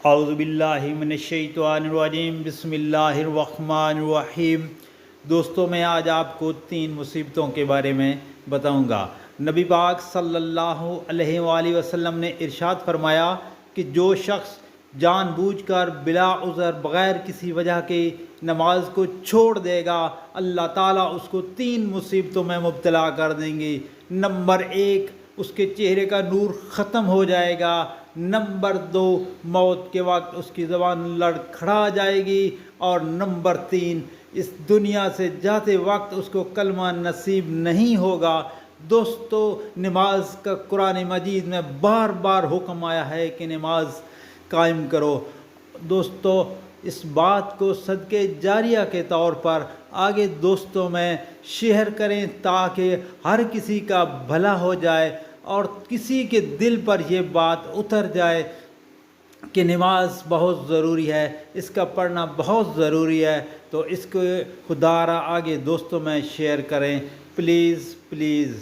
اعوذ باللہ من الشیطان الرجیم، بسم اللہ الرحمن الرحیم۔ دوستو، میں آج آپ کو 3 مصیبتوں کے بارے میں بتاؤں گا۔ نبی پاک صلی اللہ علیہ وآلہ وسلم نے ارشاد فرمایا کہ جو شخص جان بوجھ کر بلا عذر بغیر کسی وجہ کے نماز کو چھوڑ دے گا، اللہ تعالیٰ اس کو 3 مصیبتوں میں مبتلا کر دیں گے۔ نمبر 1، اس کے چہرے کا نور ختم ہو جائے گا۔ نمبر 2، موت کے وقت اس کی زبان لڑکھڑا جائے گی۔ اور نمبر 3، اس دنیا سے جاتے وقت اس کو کلمہ نصیب نہیں ہوگا۔ دوستو، نماز کا قرآن مجید میں بار بار حکم آیا ہے کہ نماز قائم کرو۔ دوستو، اس بات کو صدقے جاریہ کے طور پر آگے دوستوں میں شیئر کریں تاکہ ہر کسی کا بھلا ہو جائے اور کسی کے دل پر یہ بات اتر جائے کہ نماز بہت ضروری ہے، اس کا پڑھنا بہت ضروری ہے۔ تو اس کو خدا را آگے دوستوں میں شیئر کریں، پلیز پلیز۔